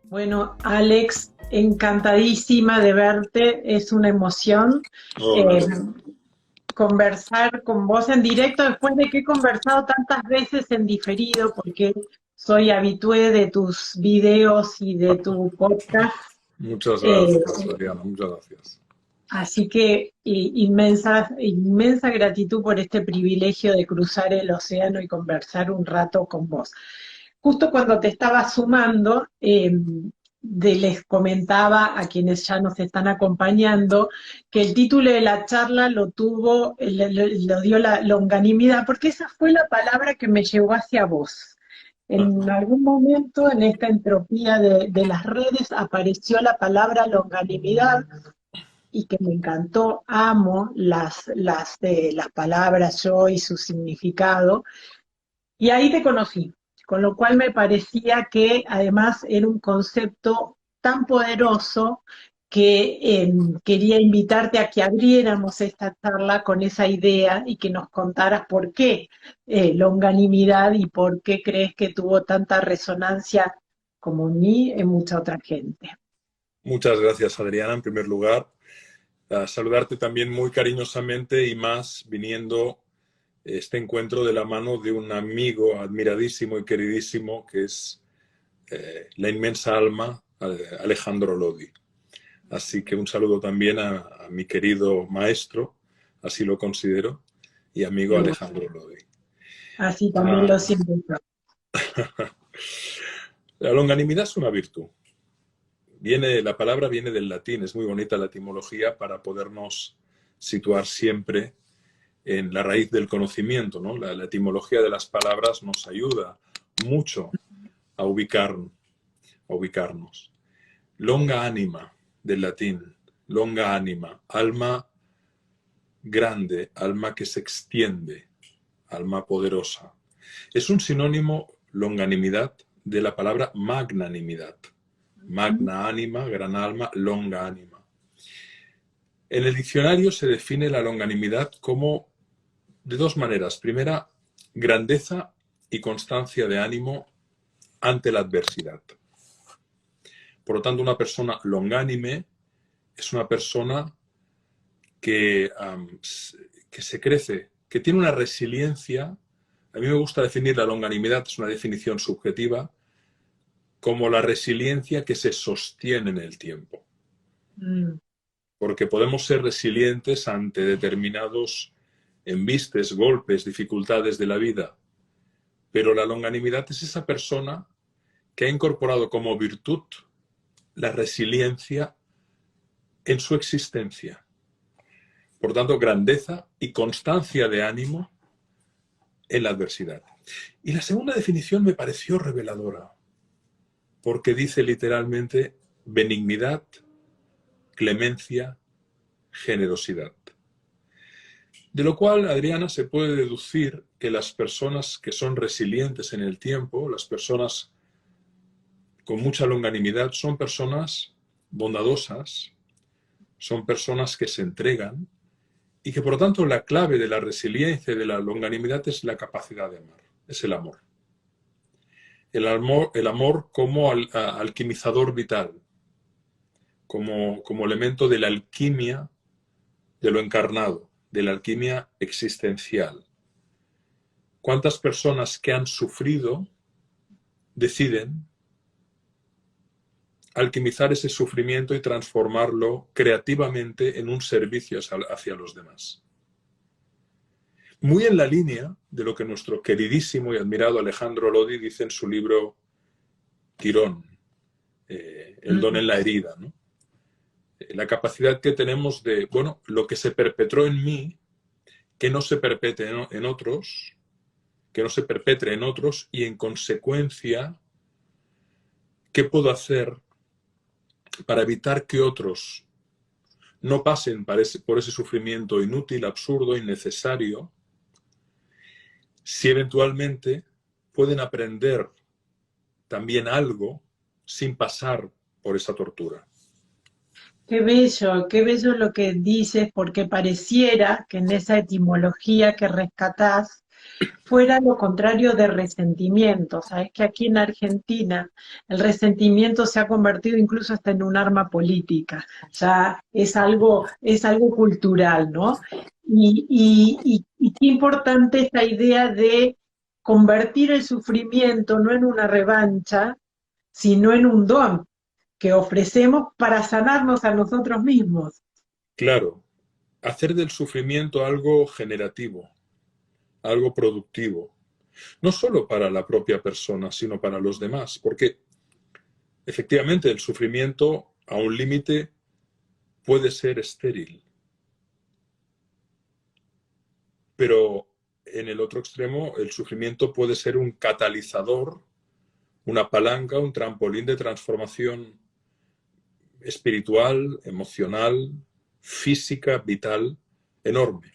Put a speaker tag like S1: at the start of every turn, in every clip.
S1: Bueno, Alex, encantadísima de verte, es una emoción
S2: Hola,
S1: eh,
S2: Adrián.
S1: conversar con vos en directo después de que he conversado tantas veces en diferido, porque soy habitué de tus videos y de tu podcast.
S2: Muchas
S1: eh,
S2: gracias, Adriana, muchas gracias.
S1: Así que inmensa gratitud por este privilegio de cruzar el océano y conversar un rato con vos. Justo cuando te estaba sumando, les comentaba a quienes ya nos están acompañando que el título de la charla lo tuvo, lo dio la longanimidad, porque esa fue la palabra que me llevó hacia vos. En algún momento en esta entropía de las redes apareció la palabra longanimidad y que me encantó, amo las palabras yo y su significado, y ahí te conocí, con lo cual me parecía que además era un concepto tan poderoso que quería invitarte a que abriéramos esta charla con esa idea y que nos contaras por qué longanimidad y por qué crees que tuvo tanta resonancia como en mí en mucha otra gente.
S2: Muchas gracias, Adriana, en primer lugar. A saludarte también muy cariñosamente y más viniendo este encuentro de la mano de un amigo admiradísimo y queridísimo que es la inmensa alma Alejandro Lodi. Así que un saludo también a mi querido maestro, así lo considero, y amigo
S1: Y bueno,
S2: Alejandro Lodi.
S1: así también
S2: Ah,
S1: lo siento yo.
S2: la longanimidad es una virtud. La palabra viene del latín, es muy bonita la etimología para podernos situar siempre en la raíz del conocimiento, ¿no? La etimología de las palabras nos ayuda mucho a ubicarnos. Longa anima, del latín, longa anima, alma grande, alma que se extiende, alma poderosa. Es un sinónimo, longanimidad, de la palabra magnanimidad. Magna anima, gran alma, longa anima. En el diccionario se define la longanimidad como de dos maneras. Primera, grandeza y constancia de ánimo ante la adversidad. Por lo tanto, una persona longánime es una persona que, que se crece, que tiene una resiliencia. A mí me gusta definir la longanimidad, es una definición subjetiva, como la resiliencia que se sostiene en el tiempo.
S1: Mm.
S2: Porque podemos ser resilientes ante determinados embistes, golpes, dificultades de la vida, pero la longanimidad es esa persona que ha incorporado como virtud la resiliencia en su existencia. Por tanto, grandeza y constancia de ánimo en la adversidad. Y la segunda definición me pareció reveladora, porque dice literalmente benignidad, clemencia, generosidad. De lo cual, Adriana, se puede deducir que las personas que son resilientes en el tiempo, las personas con mucha longanimidad, son personas bondadosas, son personas que se entregan y que por lo tanto la clave de la resiliencia y de la longanimidad es la capacidad de amar, es el amor. El amor como alquimizador vital, como elemento de la alquimia de lo encarnado, de la alquimia existencial. ¿Cuántas personas que han sufrido deciden alquimizar ese sufrimiento y transformarlo creativamente en un servicio hacia los demás? Muy en la línea de lo que nuestro queridísimo y admirado Alejandro Lodi dice en su libro Quirón, El don
S1: Mm.
S2: en la herida, ¿no? La capacidad que tenemos de, bueno, lo que se perpetró en mí, que no se perpetre en otros, que no se perpetre en otros y en consecuencia, ¿qué puedo hacer para evitar que otros no pasen por ese sufrimiento inútil, absurdo, innecesario, si eventualmente pueden aprender también algo sin pasar por esa tortura?
S1: Qué bello lo que dices, porque pareciera que en esa etimología que rescatás fuera lo contrario de resentimiento. Sabes que aquí en Argentina el resentimiento se ha convertido incluso hasta en un arma política, ya es algo cultural, ¿no? Y qué importante esta idea de convertir el sufrimiento no en una revancha, sino en un don que ofrecemos para sanarnos a nosotros mismos.
S2: Claro, hacer del sufrimiento algo generativo, algo productivo, no solo para la propia persona, sino para los demás, porque efectivamente el sufrimiento a un límite puede ser estéril, pero en el otro extremo el sufrimiento puede ser un catalizador, una palanca, un trampolín de transformación espiritual, emocional, física, vital, enorme.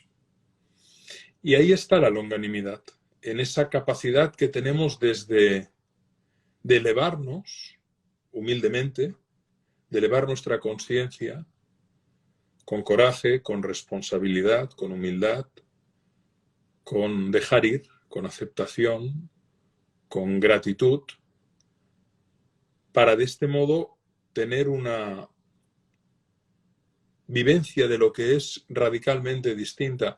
S2: Y ahí está la longanimidad, en esa capacidad que tenemos desde de elevarnos humildemente, de elevar nuestra conciencia con coraje, con responsabilidad, con humildad, con dejar ir, con aceptación, con gratitud, para de este modo tener una vivencia de lo que es radicalmente distinta.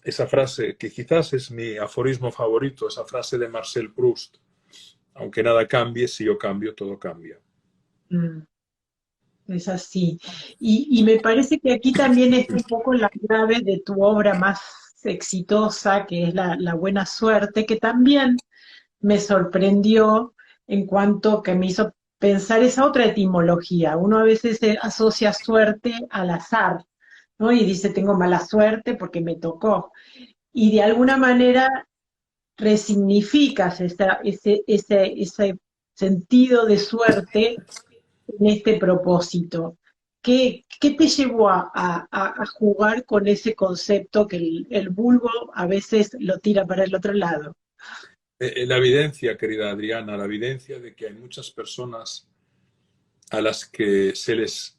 S2: Esa frase, que quizás es mi aforismo favorito, esa frase de Marcel Proust: aunque nada cambie, si yo cambio, todo cambia.
S1: Mm. Es así. Y me parece que aquí también está un poco la clave de tu obra más exitosa, que es la buena suerte, que también me sorprendió en cuanto que me hizo pensar esa otra etimología. Uno a veces asocia suerte al azar, ¿no? Y dice, tengo mala suerte porque me tocó. Y de alguna manera resignificas ese sentido de suerte en este propósito. ¿Qué te llevó a jugar con ese concepto que el vulgo a veces lo tira para el otro lado?
S2: La evidencia, querida Adriana, la evidencia de que hay muchas personas a las que se les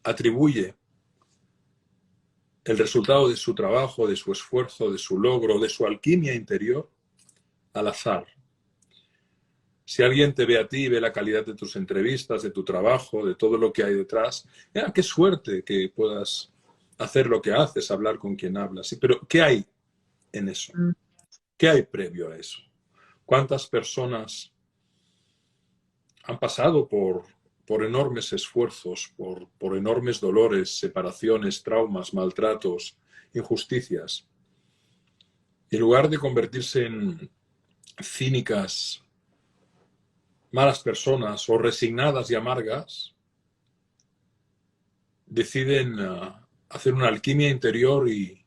S2: atribuye el resultado de su trabajo, de su esfuerzo, de su logro, de su alquimia interior, al azar. Si alguien te ve a ti, ve la calidad de tus entrevistas, de tu trabajo, de todo lo que hay detrás, qué suerte que puedas hacer lo que haces, hablar con quien hablas. Sí, pero ¿qué hay en eso?
S1: Mm.
S2: ¿Qué hay previo a eso? ¿Cuántas personas han pasado por enormes esfuerzos, por enormes dolores, separaciones, traumas, maltratos, injusticias? En lugar de convertirse en cínicas, malas personas o resignadas y amargas, deciden hacer una alquimia interior y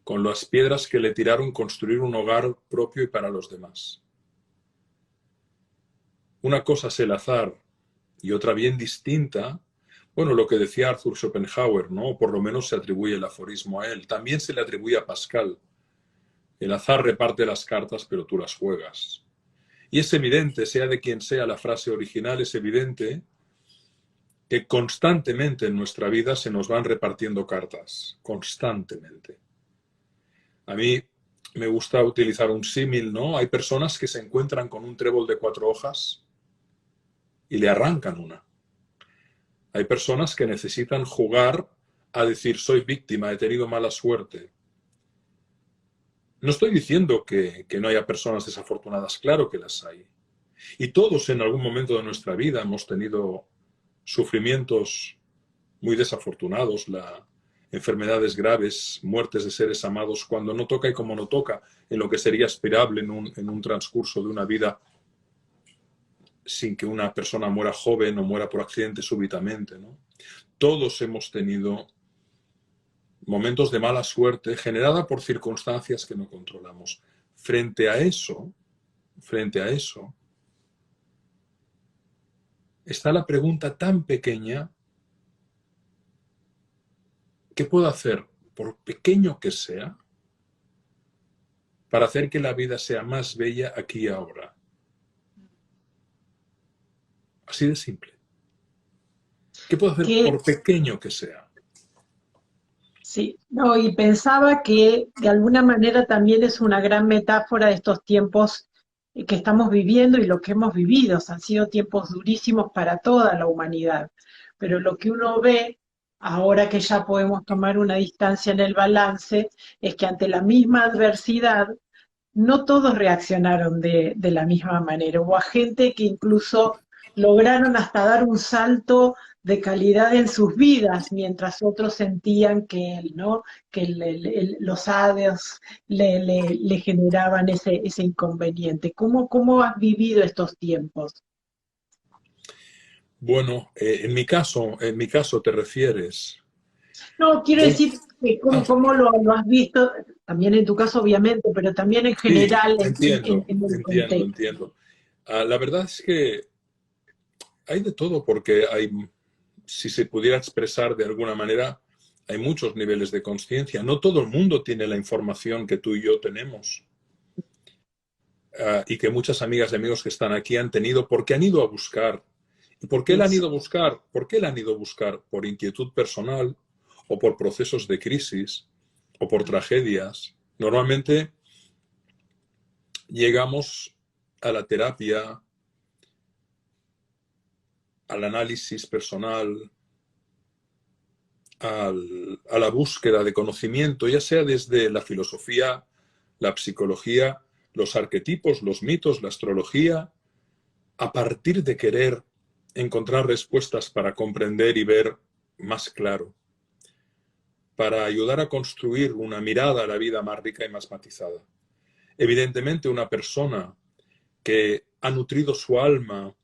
S2: con las piedras que le tiraron construir un hogar propio y para los demás. Una cosa es el azar y otra bien distinta, bueno, lo que decía Arthur Schopenhauer, ¿no? O por lo menos se atribuye el aforismo a él. También se le atribuye a Pascal. El azar reparte las cartas, pero tú las juegas. Y es evidente, sea de quien sea la frase original, es evidente que constantemente en nuestra vida se nos van repartiendo cartas, constantemente. A mí me gusta utilizar un símil, ¿no? Hay personas que se encuentran con un trébol de 4 hojas y le arrancan una. Hay personas que necesitan jugar a decir, soy víctima, he tenido mala suerte. No estoy diciendo que no haya personas desafortunadas, claro que las hay. Y todos en algún momento de nuestra vida hemos tenido sufrimientos muy desafortunados, enfermedades graves, muertes de seres amados, cuando no toca y como no toca, en lo que sería esperable en un transcurso de una vida sin que una persona muera joven o muera por accidente súbitamente, ¿no? Todos hemos tenido momentos de mala suerte generada por circunstancias que no controlamos. Frente a eso, está la pregunta tan pequeña: ¿qué puedo hacer, por pequeño que sea, para hacer que la vida sea más bella aquí y ahora? Así de simple. ¿Qué puedo hacer
S1: Que
S2: por pequeño que sea?
S1: Sí, no, y pensaba que de alguna manera también es una gran metáfora de estos tiempos que estamos viviendo y lo que hemos vivido. O sea, han sido tiempos durísimos para toda la humanidad, pero lo que uno ve ahora que ya podemos tomar una distancia en el balance es que ante la misma adversidad no todos reaccionaron de la misma manera. Hubo gente que incluso lograron hasta dar un salto de calidad en sus vidas, mientras otros sentían que, ¿no? que los hados le generaban ese inconveniente. ¿Cómo has vivido estos tiempos?
S2: Bueno, en mi caso te refieres.
S1: No, quiero
S2: Bueno,
S1: decir que
S2: ah,
S1: cómo lo has visto, también en tu caso obviamente, pero también en
S2: sí,
S1: general
S2: entiendo,
S1: en el
S2: entiendo,
S1: contexto.
S2: entiendo. La verdad es que hay de todo porque hay, si se pudiera expresar de alguna manera, hay muchos niveles de conciencia. No todo el mundo tiene la información que tú y yo tenemos, y que muchas amigas y amigos que están aquí han tenido porque han ido a buscar. ¿Y por qué la han
S1: Eso.
S2: ido a buscar? ¿Por qué la han ido a buscar? ¿Por inquietud personal o por procesos de crisis o por tragedias? Normalmente llegamos a la terapia, al análisis personal, a la búsqueda de conocimiento, ya sea desde la filosofía, la psicología, los arquetipos, los mitos, la astrología, a partir de querer encontrar respuestas para comprender y ver más claro, para ayudar a construir una mirada a la vida más rica y más matizada. Evidentemente, una persona que ha nutrido su alma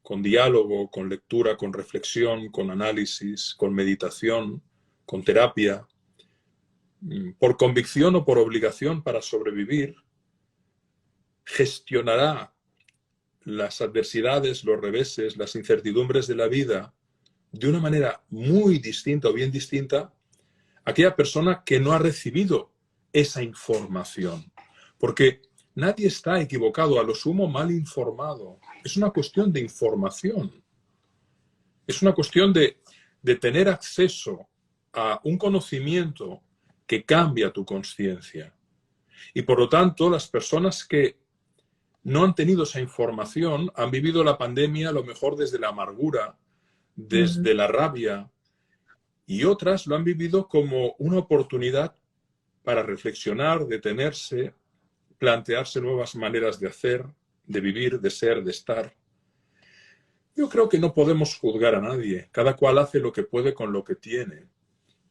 S2: con diálogo, con lectura, con reflexión, con análisis, con meditación, con terapia, por convicción o por obligación para sobrevivir, gestionará las adversidades, los reveses, las incertidumbres de la vida de una manera muy distinta o bien distinta a aquella persona que no ha recibido esa información. Porque nadie está equivocado, a lo sumo mal informado. Es una cuestión de información. Es una cuestión de tener acceso a un conocimiento que cambia tu conciencia. Y por lo tanto, las personas que no han tenido esa información han vivido la pandemia a lo mejor desde la amargura,
S1: Mm.
S2: desde la rabia, y otras lo han vivido como una oportunidad para reflexionar, detenerse, plantearse nuevas maneras de hacer, de vivir, de ser, de estar. Yo creo que no podemos juzgar a nadie. Cada cual hace lo que puede con lo que tiene.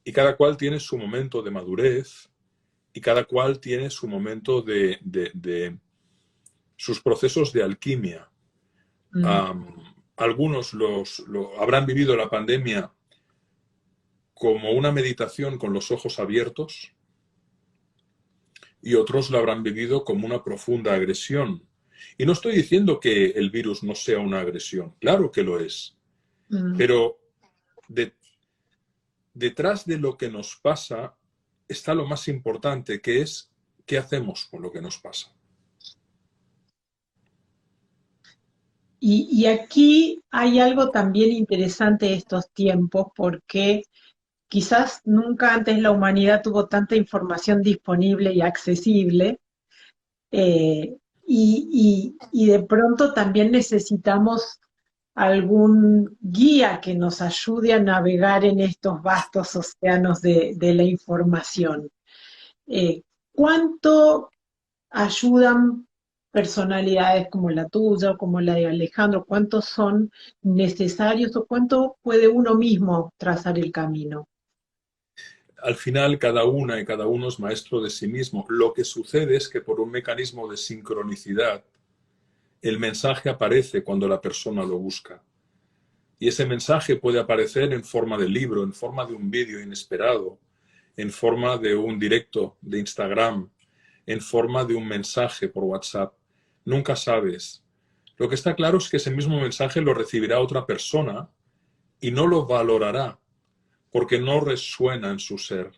S2: Y cada cual tiene su momento de madurez y cada cual tiene su momento de sus procesos de alquimia.
S1: Mm.
S2: Algunos habrán vivido la pandemia como una meditación con los ojos abiertos y otros lo habrán vivido como una profunda agresión. Y no estoy diciendo que el virus no sea una agresión, claro que lo es,
S1: Mm.
S2: pero de, detrás de lo que nos pasa está lo más importante, que es qué hacemos con lo que nos pasa.
S1: Y aquí hay algo también interesante de estos tiempos, porque quizás nunca antes la humanidad tuvo tanta información disponible y accesible, eh, y de pronto también necesitamos algún guía que nos ayude a navegar en estos vastos océanos de la información. ¿Cuánto ayudan personalidades como la tuya o como la de Alejandro? ¿Cuántos son necesarios o cuánto puede uno mismo trazar el camino?
S2: Al final, cada una y cada uno es maestro de sí mismo. Lo que sucede es que por un mecanismo de sincronicidad, el mensaje aparece cuando la persona lo busca. Y ese mensaje puede aparecer en forma de libro, en forma de un vídeo inesperado, en forma de un directo de Instagram, en forma de un mensaje por WhatsApp. Nunca sabes. Lo que está claro es que ese mismo mensaje lo recibirá otra persona y no lo valorará porque no resuena en su ser,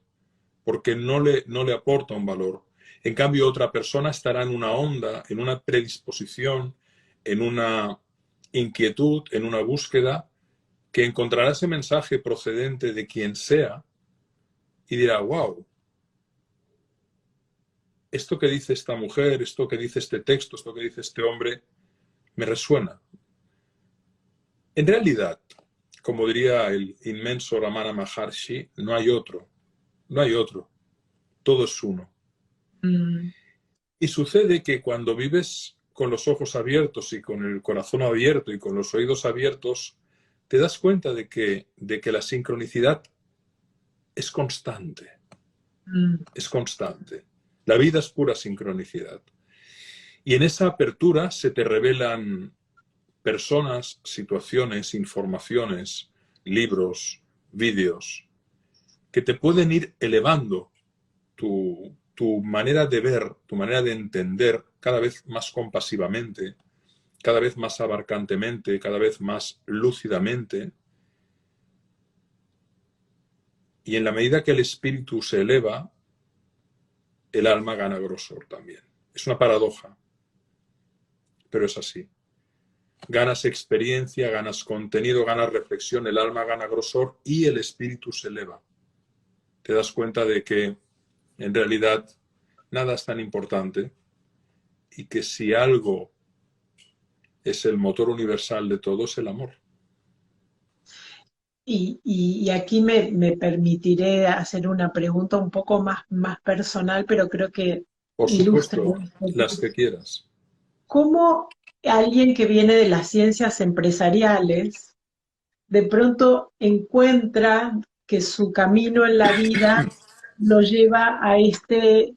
S2: porque no le aporta un valor. En cambio, otra persona estará en una onda, en una predisposición, en una inquietud, en una búsqueda, que encontrará ese mensaje procedente de quien sea y dirá, wow, esto que dice esta mujer, esto que dice este texto, esto que dice este hombre, me resuena. En realidad, como diría el inmenso Ramana Maharshi, no hay otro, no hay otro, todo es uno. Y sucede que cuando vives con los ojos abiertos y con el corazón abierto y con los oídos abiertos, te das cuenta de que la sincronicidad es constante. Es constante. La vida es pura sincronicidad. Y en esa apertura se te revelan personas, situaciones, informaciones, libros, vídeos, que te pueden ir elevando tu manera de ver, tu manera de entender cada vez más compasivamente, cada vez más abarcantemente, cada vez más lúcidamente. Y en la medida que el espíritu se eleva, el alma gana grosor también. Es una paradoja, pero es así. Ganas experiencia, ganas contenido, ganas reflexión, el alma gana grosor y el espíritu se eleva. Te das cuenta de que en realidad nada es tan importante y que si algo es el motor universal de todo, es el amor.
S1: Y aquí me permitiré hacer una pregunta un poco más personal, pero creo que
S2: Por
S1: ilustra.
S2: supuesto, las que quieras.
S1: ¿Cómo alguien que viene de las ciencias empresariales de pronto encuentra que su camino en la vida lo lleva a este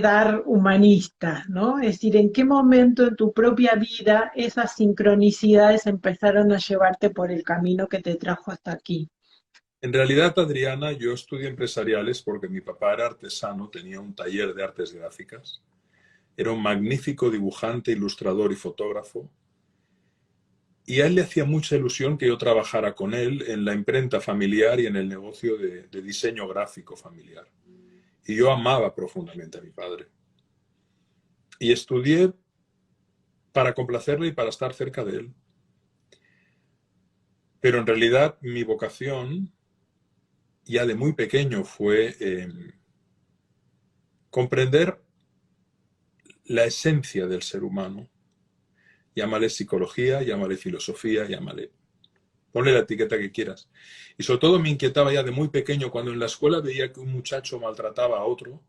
S1: dar humanista, ¿no? Es decir, ¿en qué momento en tu propia vida esas sincronicidades empezaron a llevarte por el camino que te trajo hasta aquí?
S2: En realidad, Adriana, yo estudié empresariales porque mi papá era artesano, tenía un taller de artes gráficas, era un magnífico dibujante, ilustrador y fotógrafo, y a él le hacía mucha ilusión que yo trabajara con él en la imprenta familiar y en el negocio de diseño gráfico familiar. Y yo amaba profundamente a mi padre. Y estudié para complacerle y para estar cerca de él. Pero en realidad mi vocación, ya de muy pequeño, fue comprender la esencia del ser humano. Llámale psicología, llámale filosofía, ponle la etiqueta que quieras. Y sobre todo me inquietaba ya de muy pequeño cuando en la escuela veía que un muchacho maltrataba a otro.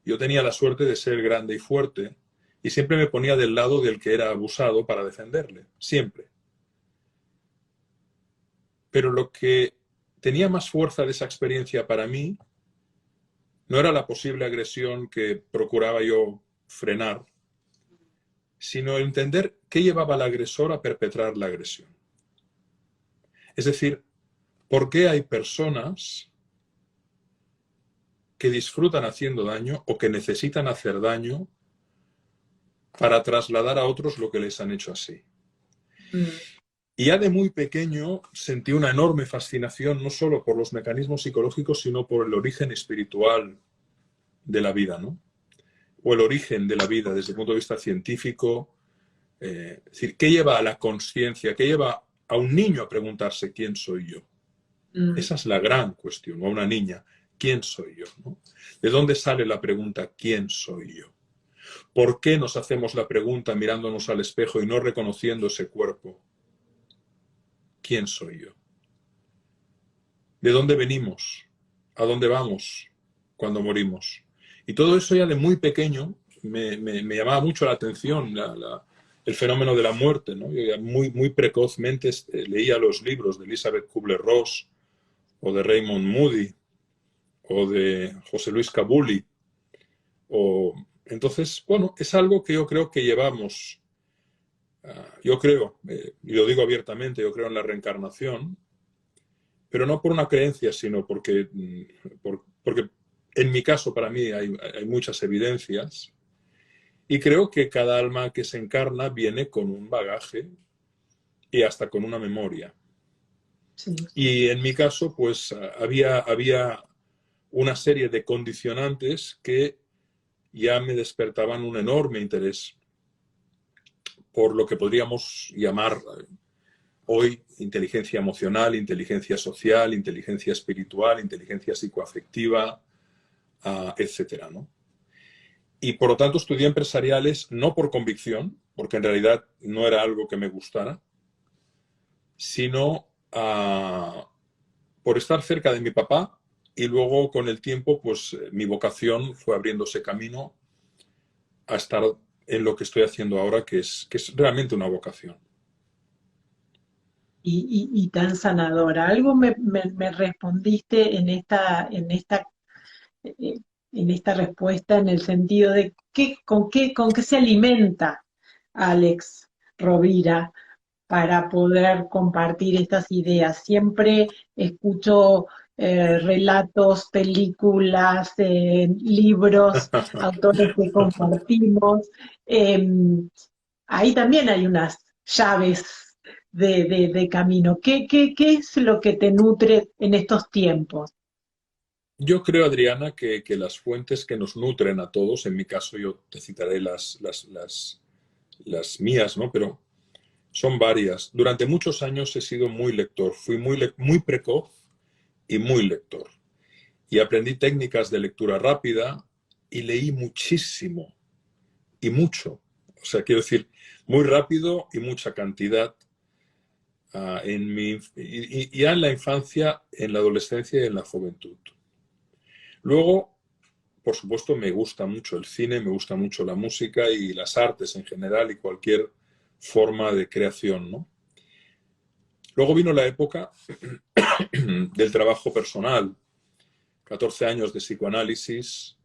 S2: Yo tenía la suerte de ser grande y fuerte y siempre me ponía del lado del que era abusado para defenderle, siempre. Pero lo que tenía más fuerza de esa experiencia para mí no era la posible agresión que procuraba yo frenar, sino entender qué llevaba al agresor a perpetrar la agresión. Es decir, ¿por qué hay personas que disfrutan haciendo daño o que necesitan hacer daño para trasladar a otros lo que les han hecho así? Y ya de muy pequeño sentí una enorme fascinación no solo por los mecanismos psicológicos, sino por el origen espiritual de la vida, ¿no? O el origen de la vida desde el punto de vista científico. Es decir, ¿qué lleva a la consciencia? ¿Qué lleva a un niño a preguntarse quién soy yo? Esa es la gran cuestión. O a una niña, ¿quién soy yo? ¿No? ¿De dónde sale la pregunta quién soy yo? ¿Por qué nos hacemos la pregunta mirándonos al espejo y no reconociendo ese cuerpo? ¿Quién soy yo? ¿De dónde venimos? ¿A dónde vamos cuando morimos? Y todo eso ya de muy pequeño me llamaba mucho la atención, el fenómeno de la muerte, ¿no? Yo ya muy precozmente leía los libros de Elizabeth Kubler-Ross o de Raymond Moody o de José Luis Cabuli. Entonces, bueno, es algo que yo creo que llevamos. Yo creo, y lo digo abiertamente, yo creo en la reencarnación, pero no por una creencia, sino porque en mi caso, para mí, hay muchas evidencias. Y creo que cada alma que se encarna viene con un bagaje y hasta con una memoria.
S1: Sí.
S2: Y en mi caso, pues había una serie de condicionantes que ya me despertaban un enorme interés por lo que podríamos llamar hoy inteligencia emocional, inteligencia social, inteligencia espiritual, inteligencia psicoafectiva, etcétera, ¿no? Y por lo tanto estudié empresariales no por convicción, porque en realidad no era algo que me gustara, sino por estar cerca de mi papá, y luego con el tiempo pues mi vocación fue abriéndose camino a estar en lo que estoy haciendo ahora, que es realmente una vocación.
S1: Y tan sanadora. Algo me respondiste eh, en esta respuesta en el sentido de con qué se alimenta Alex Rovira para poder compartir estas ideas. Siempre escucho relatos, películas, libros, autores que compartimos. Eh, Ahí también hay unas llaves de camino. ¿Qué es lo que te nutre en estos tiempos?
S2: Yo creo, Adriana, que las fuentes que nos nutren a todos, en mi caso yo te citaré las mías, ¿no? Pero son varias. Durante muchos años he sido muy lector, fui muy precoz y muy lector. Y aprendí técnicas de lectura rápida y leí muchísimo y mucho. O sea, quiero decir, muy rápido y mucha cantidad ya en la infancia, en la adolescencia y en la juventud. Luego, por supuesto, me gusta mucho el cine, me gusta mucho la música y las artes en general y cualquier forma de creación, ¿no? Luego vino la época del trabajo personal, 14 años de psicoanálisis,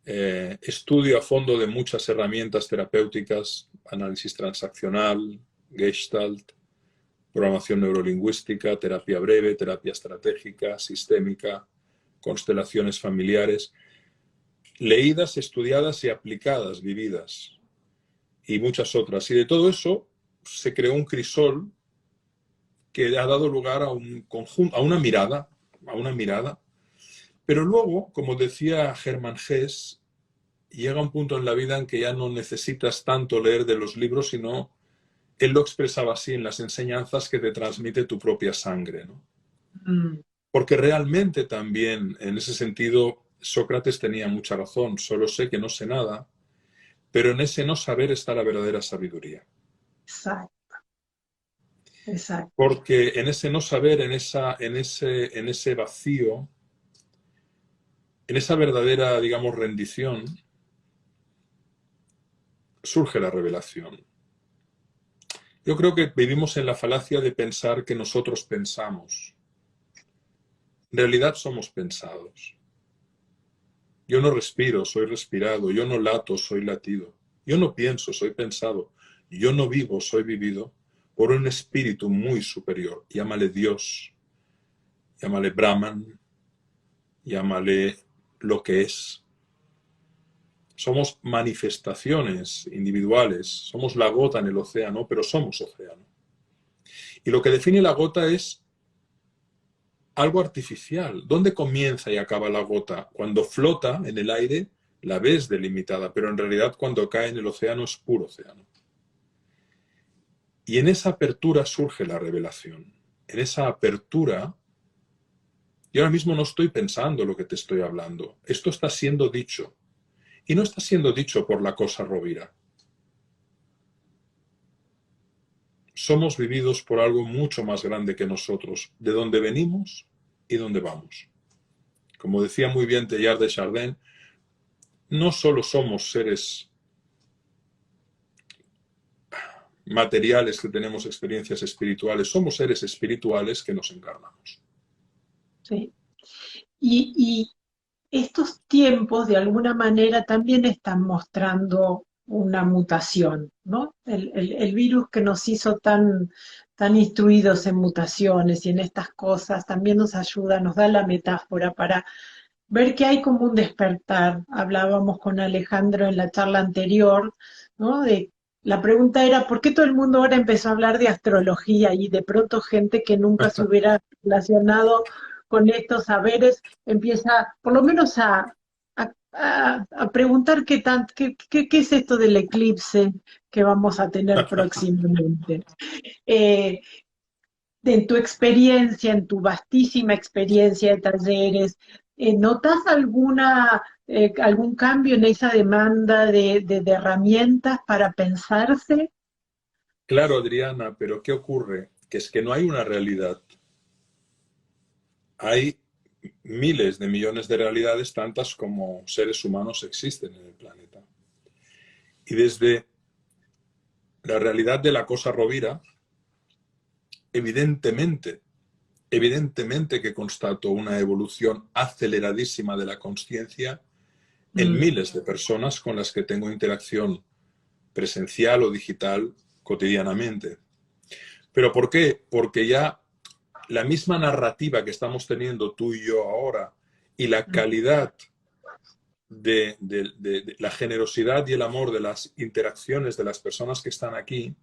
S2: estudio a fondo de muchas herramientas terapéuticas, análisis transaccional, Gestalt, programación neurolingüística, terapia breve, terapia estratégica, sistémica, constelaciones familiares, leídas, estudiadas y aplicadas, vividas, y muchas otras. Y de todo eso se creó un crisol que ha dado lugar a un conjunto, a una mirada, pero luego, como decía Hermann Hesse, llega un punto en la vida en que ya no necesitas tanto leer de los libros, sino, él lo expresaba así, en las enseñanzas que te transmite tu propia sangre, ¿no?
S1: Mm.
S2: Porque realmente también, en ese sentido, Sócrates tenía mucha razón. Solo sé que no sé nada, pero en ese no saber está la verdadera sabiduría.
S1: Exacto, exacto.
S2: Porque en ese no saber, en ese vacío, en esa verdadera, digamos, rendición, surge la revelación. Yo creo que vivimos en la falacia de pensar que nosotros pensamos. En realidad somos pensados. Yo no respiro, soy respirado. Yo no lato, soy latido. Yo no pienso, soy pensado. Yo no vivo, soy vivido por un espíritu muy superior. Llámale Dios, llámale Brahman, llámale lo que es. Somos manifestaciones individuales, somos la gota en el océano, pero somos océano. Y lo que define la gota es algo artificial. ¿Dónde comienza y acaba la gota? Cuando flota en el aire, la ves delimitada, pero en realidad cuando cae en el océano es puro océano. Y en esa apertura surge la revelación. En esa apertura, yo ahora mismo no estoy pensando lo que te estoy hablando. Esto está siendo dicho. Y no está siendo dicho por la cosa Rovira. Somos vividos por algo mucho más grande que nosotros, de dónde venimos y dónde vamos. Como decía muy bien Teilhard de Chardin, no solo somos seres materiales que tenemos experiencias espirituales, somos seres espirituales que nos encarnamos.
S1: Sí. Y estos tiempos de alguna manera también están mostrando una mutación, ¿no? El virus que nos hizo tan instruidos en mutaciones y en estas cosas también nos ayuda, nos da la metáfora para ver que hay como un despertar. Hablábamos con Alejandro en la charla anterior, ¿no? La pregunta era, ¿por qué todo el mundo ahora empezó a hablar de astrología y de pronto gente que nunca se hubiera relacionado con estos saberes empieza por lo menos a a preguntar qué es esto del eclipse que vamos a tener próximamente. Eh, en tu experiencia, en tu vastísima experiencia de talleres, ¿notas algún cambio en esa demanda de herramientas para pensarse?
S2: Claro, Adriana, pero ¿qué ocurre? Que es que no hay una realidad. Hay miles de millones de realidades, tantas como seres humanos existen en el planeta. Y desde la realidad de la cosa Rovira, evidentemente, evidentemente que constato una evolución aceleradísima de la conciencia en
S1: Mm,
S2: miles de personas con las que tengo interacción presencial o digital cotidianamente. ¿Pero por qué? Porque ya la misma narrativa que estamos teniendo tú y yo ahora y la
S1: mm,
S2: calidad de la generosidad y el amor de las interacciones de las personas que están aquí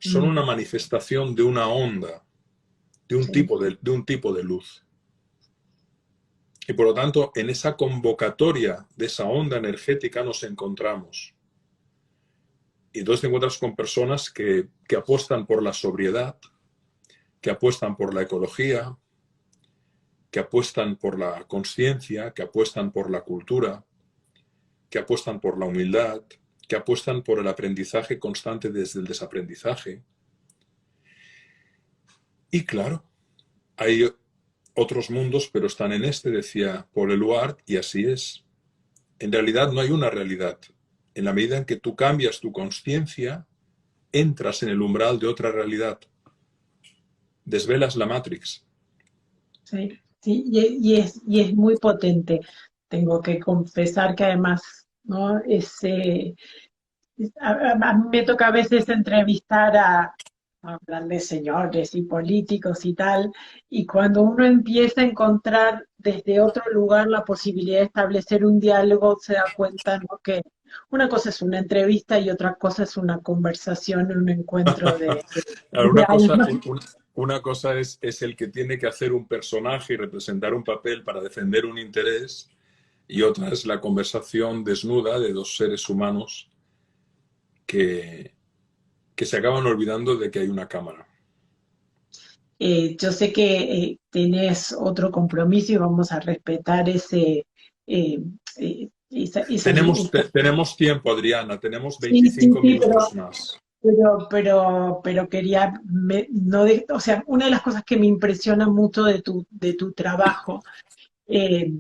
S2: son
S1: mm,
S2: una manifestación de una onda,
S1: sí.
S2: de un tipo de luz. Y por lo tanto, en esa convocatoria de esa onda energética nos encontramos. Y entonces te encuentras con personas que apuestan por la sobriedad, que apuestan por la ecología, que apuestan por la conciencia, que apuestan por la cultura, que apuestan por la humildad, que apuestan por el aprendizaje constante desde el desaprendizaje. Y claro, hay otros mundos, pero están en este, decía Paul Eluard, y así es. En realidad no hay una realidad. En la medida en que tú cambias tu conciencia, entras en el umbral de otra realidad. Desvelas la Matrix.
S1: Sí, sí, y es muy potente. Tengo que confesar que además, ¿no? A mí me toca a veces entrevistar a grandes señores y políticos y tal, y cuando uno empieza a encontrar desde otro lugar la posibilidad de establecer un diálogo, se da cuenta, ¿no? Que una cosa es una entrevista y otra cosa es una conversación, un encuentro de alma.
S2: Una cosa es el que tiene que hacer un personaje y representar un papel para defender un interés, y otra es la conversación desnuda de dos seres humanos que, que se acaban olvidando de que hay una cámara.
S1: Yo sé que tenés otro compromiso y vamos a respetar eh,
S2: Tenemos tiempo, Adriana, tenemos
S1: sí, sí,
S2: 25
S1: sí,
S2: minutos más.
S1: pero quería, no o sea, una de las cosas que me impresiona mucho de tu trabajo eh,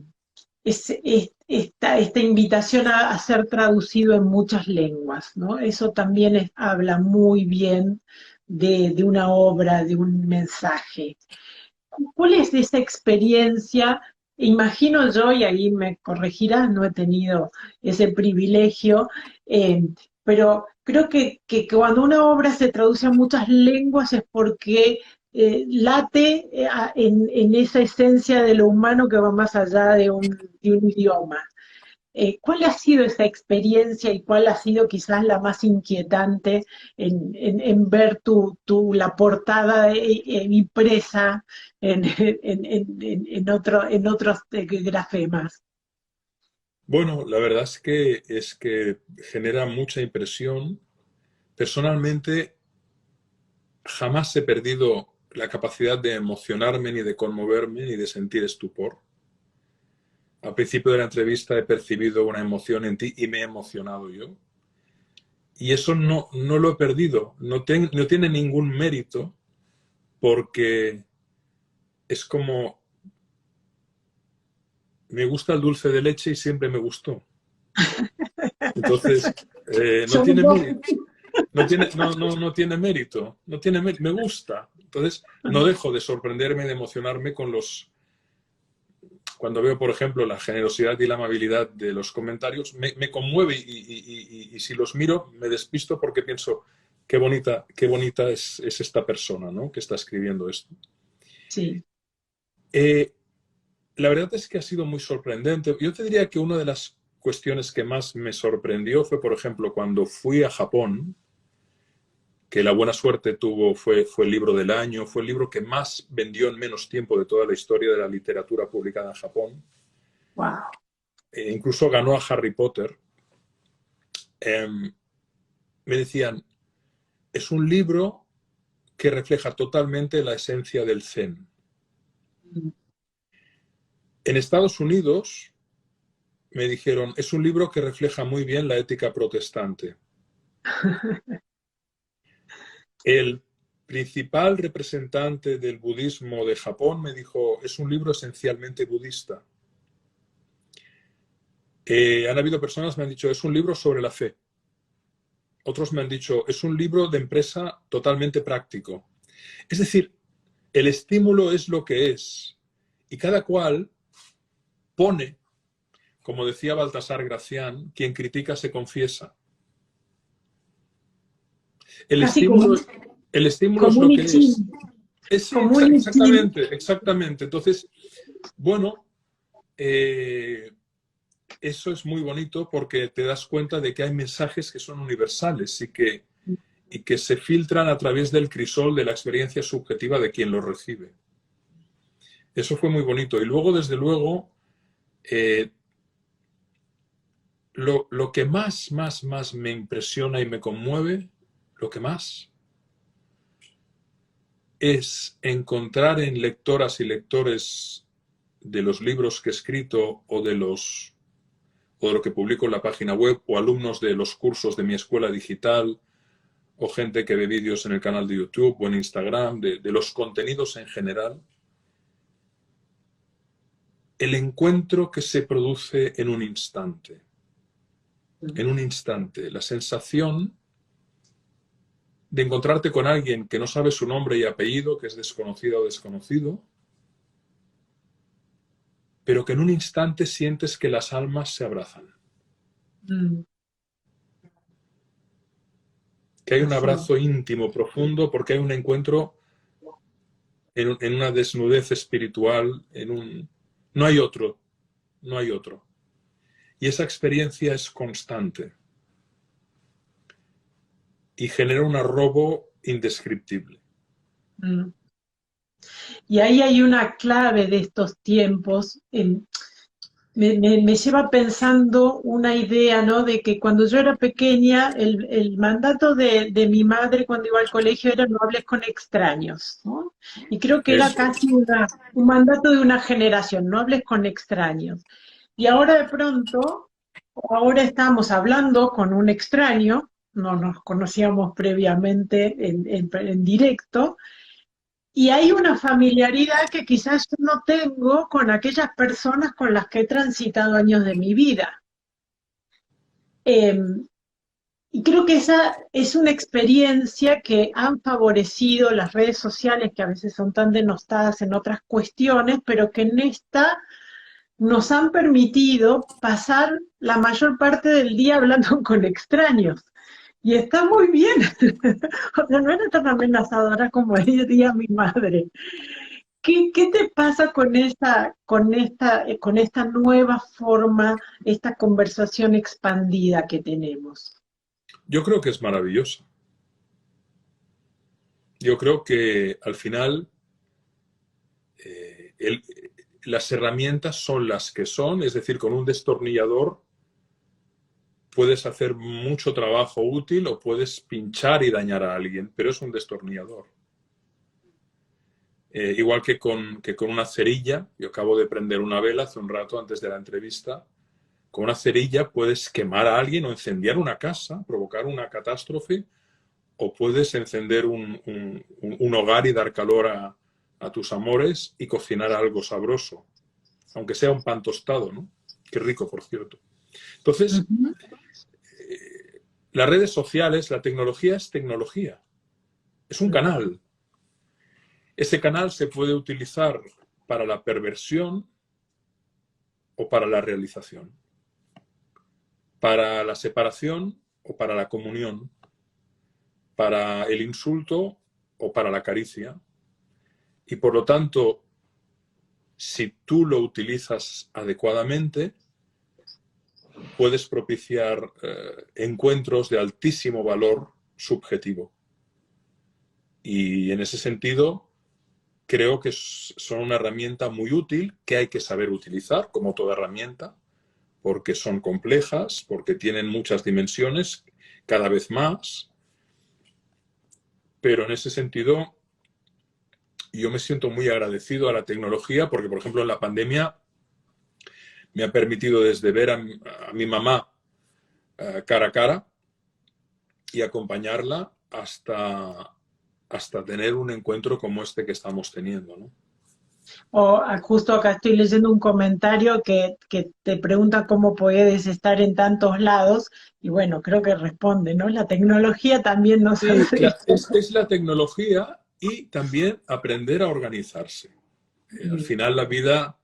S1: es esta invitación a ser traducido en muchas lenguas, ¿no? Eso también habla muy bien de una obra, de un mensaje. ¿Cuál es esa experiencia? Imagino yo, y ahí me corregirás, no he tenido ese privilegio, eh, pero creo que cuando una obra se traduce a muchas lenguas es porque late en esa esencia de lo humano que va más allá de un idioma. ¿Cuál ha sido esa experiencia y cuál ha sido quizás la más inquietante en ver la portada impresa en otros grafemas?
S2: Bueno, la verdad es que genera mucha impresión. Personalmente, jamás he perdido la capacidad de emocionarme, ni de conmoverme, ni de sentir estupor. Al principio de la entrevista he percibido una emoción en ti y me he emocionado yo. Y eso no lo he perdido. No tiene ningún mérito, porque es como me gusta el dulce de leche y siempre me gustó. Entonces, no
S1: Somos
S2: tiene
S1: dos.
S2: mérito. No tiene mérito. No tiene mérito. Me gusta. Entonces, no dejo de sorprenderme, de emocionarme cuando veo, por ejemplo, la generosidad y la amabilidad de los comentarios. Me conmueve, y si los miro me despisto, porque pienso, qué bonita es esta persona, ¿no?, que está escribiendo esto.
S1: Sí.
S2: Eh, la verdad es que ha sido muy sorprendente. Yo te diría que una de las cuestiones que más me sorprendió fue, por ejemplo, cuando fui a Japón, que la buena suerte fue el libro del año, fue el libro que más vendió en menos tiempo de toda la historia de la literatura publicada en Japón.
S1: Wow.
S2: incluso ganó a Harry Potter, me decían, es un libro que refleja totalmente la esencia del Zen. En Estados Unidos me dijeron, es un libro que refleja muy bien la ética protestante. El principal representante del budismo de Japón me dijo, es un libro esencialmente budista. Han habido personas que me han dicho, es un libro sobre la fe. Otros me han dicho, es un libro de empresa totalmente práctico. Es decir, el estímulo es lo que es. Y cada cual pone, como decía Baltasar Gracián, quien critica se confiesa. El
S1: Casi como,
S2: estímulo, el estímulo es
S1: como
S2: lo
S1: un
S2: que
S1: I Ching,
S2: es. Sí,
S1: como un I Ching.
S2: exactamente, exactamente. Entonces, bueno, eso es muy bonito porque te das cuenta de que hay mensajes que son universales y que se filtran a través del crisol de la experiencia subjetiva de quien lo recibe. Eso fue muy bonito. Y luego, desde luego, lo que más me impresiona y me conmueve, lo que más, es encontrar en lectoras y lectores de los libros que he escrito o de lo que publico en la página web o alumnos de los cursos de mi escuela digital o gente que ve vídeos en el canal de YouTube o en Instagram, de los contenidos en general, el encuentro que se produce en un instante. En un instante, la sensación de encontrarte con alguien que no sabe su nombre y apellido, que es desconocida o desconocido, pero que en un instante sientes que las almas se abrazan. Que hay un abrazo íntimo, profundo, porque hay un encuentro en una desnudez espiritual, no hay otro, no hay otro. Y esa experiencia es constante y genera un arrobo indescriptible.
S1: Y ahí hay una clave de estos tiempos. Me lleva pensando una idea, ¿no? De que cuando yo era pequeña, el mandato de mi madre cuando iba al colegio era no hables con extraños, ¿no? Y creo que era
S2: Eso
S1: casi un mandato de una generación, no hables con extraños. Y ahora de pronto, ahora estamos hablando con un extraño, no nos conocíamos previamente en directo, y hay una familiaridad que quizás yo no tengo con aquellas personas con las que he transitado años de mi vida. Eh, y creo que esa es una experiencia que han favorecido las redes sociales, que a veces son tan denostadas en otras cuestiones, pero que en esta nos han permitido pasar la mayor parte del día hablando con extraños. Y está muy bien. O sea, no era tan amenazadora como diría mi madre. ¿Qué te pasa con esta nueva forma, esta conversación expandida que tenemos?
S2: yo creo que es maravilloso. Yo creo que al final eh, el, las herramientas son las que son, es decir, con un destornillador puedes hacer mucho trabajo útil o puedes pinchar y dañar a alguien, pero es un destornillador. Igual que con una cerilla, yo acabo de prender una vela hace un rato antes de la entrevista, con una cerilla puedes quemar a alguien o incendiar una casa, provocar una catástrofe, o puedes encender un hogar y dar calor a tus amores y cocinar algo sabroso, aunque sea un pan tostado, ¿no? Qué rico, por cierto. Entonces,
S1: Ujú.
S2: las redes sociales, la tecnología es tecnología, es un canal. Ese canal se puede utilizar para la perversión o para la realización, para la separación o para la comunión, para el insulto o para la caricia. Y por lo tanto, si tú lo utilizas adecuadamente, puedes propiciar encuentros de altísimo valor subjetivo. Y en ese sentido, creo que son una herramienta muy útil que hay que saber utilizar, como toda herramienta, porque son complejas, porque tienen muchas dimensiones, cada vez más, pero en ese sentido yo me siento muy agradecido a la tecnología porque, por ejemplo, en la pandemia me ha permitido desde ver a mi mamá cara a cara y acompañarla hasta tener un encuentro como este que estamos teniendo, ¿no?
S1: Justo acá estoy leyendo un comentario que te pregunta cómo puedes estar en tantos lados, y bueno, creo que responde, ¿no? La tecnología también nos
S2: Sí,
S1: hace eso.
S2: es la tecnología y también aprender a organizarse. Al final la vida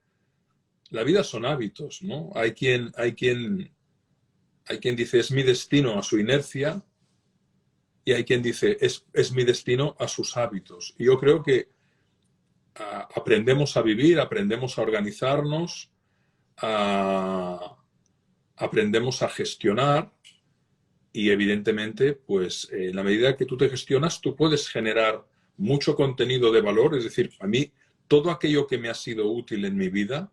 S2: son hábitos, ¿no? Hay quien dice es mi destino a su inercia y hay quien dice es mi destino a sus hábitos. Y yo creo que aprendemos a vivir, aprendemos a organizarnos, aprendemos a gestionar y evidentemente, pues en la medida que tú te gestionas, tú puedes generar mucho contenido de valor. Es decir, a mí todo aquello que me ha sido útil en mi vida,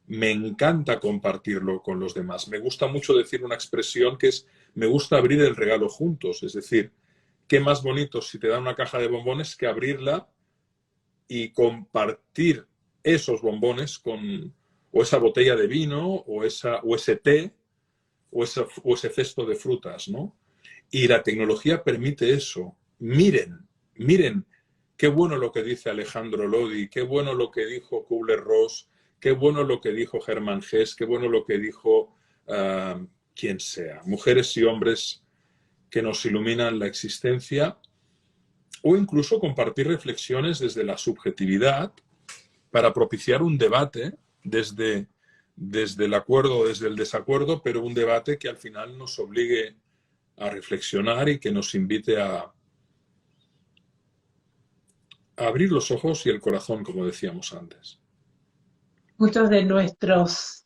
S2: me encanta compartirlo con los demás. Me gusta mucho decir una expresión que es, me gusta abrir el regalo juntos. Es decir, qué más bonito si te dan una caja de bombones que abrirla y compartir esos bombones con o esa botella de vino o ese té o ese cesto de frutas, ¿no? Y la tecnología permite eso. Miren qué bueno lo que dice Alejandro Lodi, qué bueno lo que dijo Kubler-Ross, qué bueno lo que dijo Germán Hesse, qué bueno lo que dijo quien sea, mujeres y hombres que nos iluminan la existencia, o incluso compartir reflexiones desde la subjetividad para propiciar un debate desde el acuerdo o desde el desacuerdo, pero un debate que al final nos obligue a reflexionar y que nos invite a abrir los ojos y el corazón, como decíamos antes.
S1: Muchos de nuestros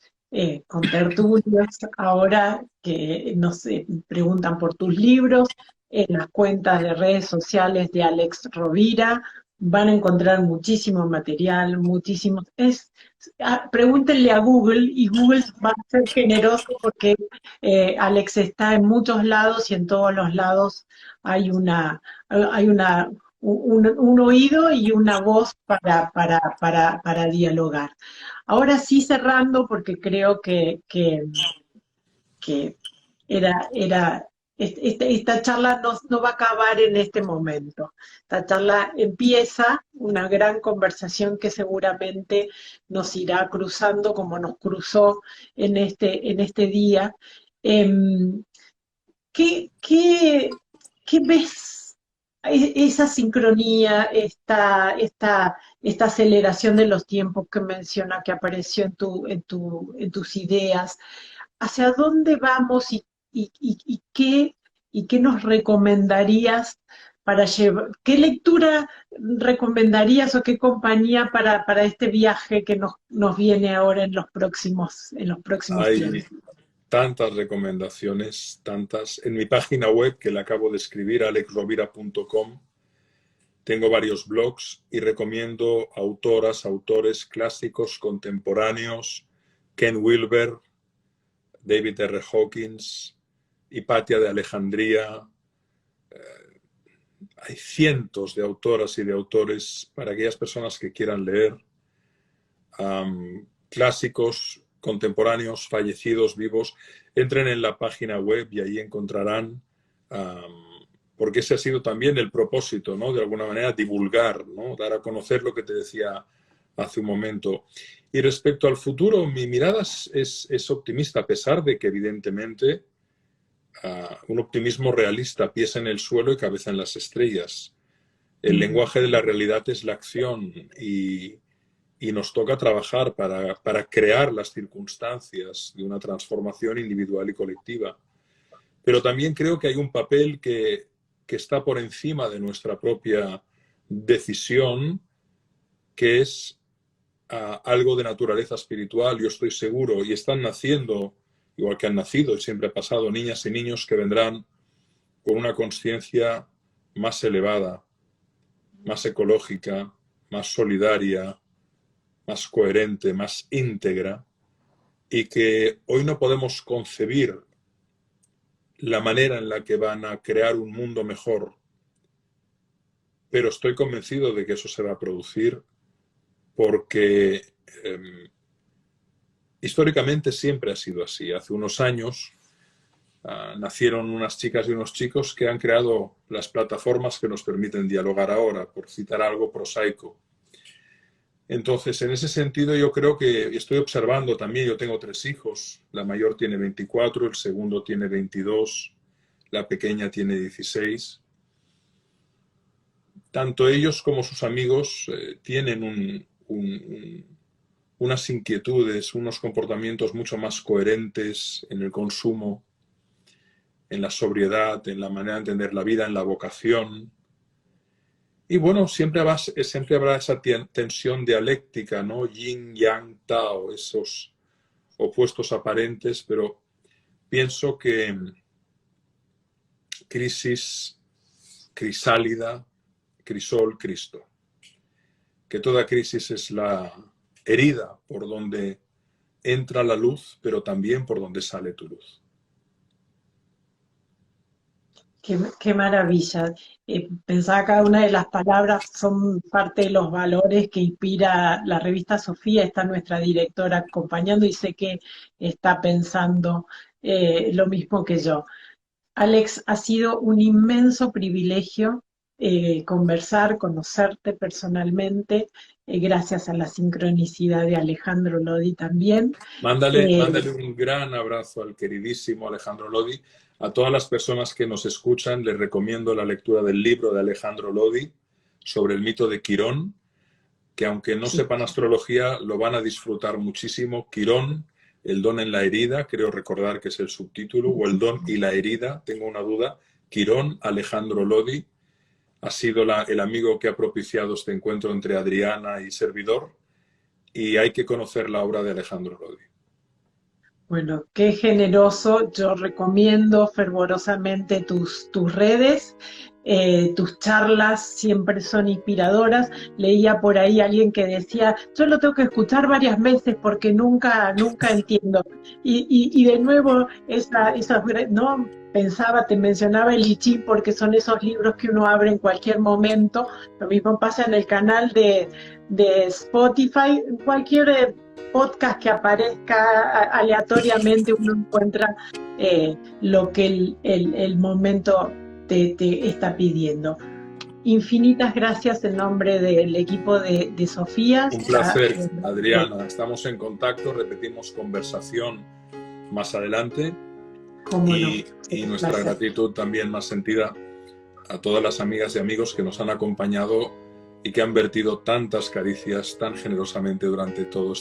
S1: contertulios ahora que nos preguntan por tus libros, en las cuentas de redes sociales de Alex Rovira van a encontrar muchísimo material, muchísimos. Pregúntenle a Google y Google va a ser generoso porque Alex está en muchos lados y en todos los lados hay un oído y una voz para dialogar. Ahora sí cerrando, porque creo que esta charla no va a acabar en este momento. Esta charla empieza una gran conversación que seguramente nos irá cruzando como nos cruzó en este día. Em, ¿Qué ves? Esa sincronía, esta aceleración de los tiempos que menciona que apareció en tus ideas, ¿hacia dónde vamos y qué nos recomendarías para llevar? ¿Qué lectura recomendarías o qué compañía para este viaje que nos viene ahora en los próximos
S2: Hay
S1: tiempos?
S2: tantas recomendaciones, tantas. En mi página web, que la acabo de escribir, alexrovira.com, tengo varios blogs y recomiendo autoras, autores clásicos, contemporáneos, Ken Wilber, David R. Hawkins, Hipatia de Alejandría. Hay cientos de autoras y de autores para aquellas personas que quieran leer. Clásicos, contemporáneos, fallecidos, vivos. Entren en la página web y ahí encontrarán, porque ese ha sido también el propósito, ¿no? De alguna manera divulgar, ¿no? Dar a conocer lo que te decía hace un momento. Y respecto al futuro, mi mirada es optimista, a pesar de que evidentemente un optimismo realista, pies en el suelo y cabeza en las estrellas. El lenguaje de la realidad es la acción y nos toca trabajar para crear las circunstancias de una transformación individual y colectiva. Pero también creo que hay un papel que está por encima de nuestra propia decisión, que es algo de naturaleza espiritual, yo estoy seguro, y están naciendo, igual que han nacido y siempre ha pasado, niñas y niños que vendrán con una conciencia más elevada, más ecológica, más solidaria, más coherente, más íntegra, y que hoy no podemos concebir la manera en la que van a crear un mundo mejor, pero estoy convencido de que eso se va a producir porque históricamente siempre ha sido así. Hace unos años nacieron unas chicas y unos chicos que han creado las plataformas que nos permiten dialogar ahora, por citar algo prosaico. Entonces, en ese sentido, yo creo que estoy observando también, yo tengo 3 hijos, la mayor tiene 24, el segundo tiene 22, la pequeña tiene 16. Tanto ellos como sus amigos tienen unas inquietudes, unos comportamientos mucho más coherentes en el consumo, en la sobriedad, en la manera de entender la vida, en la vocación. Y bueno, siempre habrá esa tensión dialéctica, ¿no? Yin, yang, tao, esos opuestos aparentes, pero pienso que crisis, crisálida, crisol, Cristo. Que toda crisis es la herida por donde entra la luz, pero también por donde sale tu luz.
S1: Qué maravilla. Pensaba que cada una de las palabras son parte de los valores que inspira la revista Sofía. Está nuestra directora acompañando y sé que está pensando lo mismo que yo. Alex, ha sido un inmenso privilegio conversar, conocerte personalmente, gracias a la sincronicidad de Alejandro Lodi también.
S2: Mándale un gran abrazo al queridísimo Alejandro Lodi. A todas las personas que nos escuchan les recomiendo la lectura del libro de Alejandro Lodi sobre el mito de Quirón, que aunque no sepan astrología, lo van a disfrutar muchísimo. Quirón, el don en la herida, creo recordar que es el subtítulo, o el don y la herida, tengo una duda. Quirón, Alejandro Lodi, ha sido el amigo que ha propiciado este encuentro entre Adriana y servidor, y hay que conocer la obra de Alejandro Lodi.
S1: Bueno, qué generoso. Yo recomiendo fervorosamente tus redes. Tus charlas siempre son inspiradoras. Leía por ahí a alguien que decía, yo lo tengo que escuchar varias veces porque nunca entiendo. Y de nuevo, ¿no? Pensaba, te mencionaba el I Ching porque son esos libros que uno abre en cualquier momento. Lo mismo pasa en el canal de Spotify, cualquier podcast que aparezca aleatoriamente, uno encuentra lo que el momento te está pidiendo. Infinitas gracias en nombre del equipo de Sofía.
S2: Un placer, Adriana. Estamos en contacto, repetimos conversación más adelante. Y nuestra gratitud también más sentida a todas las amigas y amigos que nos han acompañado y que han vertido tantas caricias tan generosamente durante todo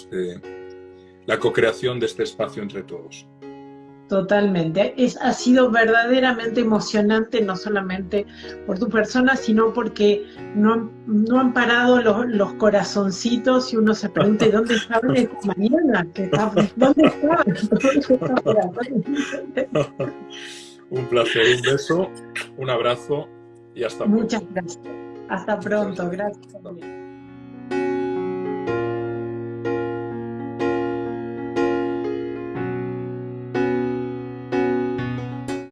S2: la co-creación de este espacio entre todos.
S1: Totalmente. Ha sido verdaderamente emocionante, no solamente por tu persona, sino porque no han parado los corazoncitos y uno se pregunta, ¿dónde estaban esta mañana? ¿Dónde estaban?
S2: Un placer, un beso, un abrazo y hasta pronto.
S1: Muchas gracias. Hasta pronto. Gracias.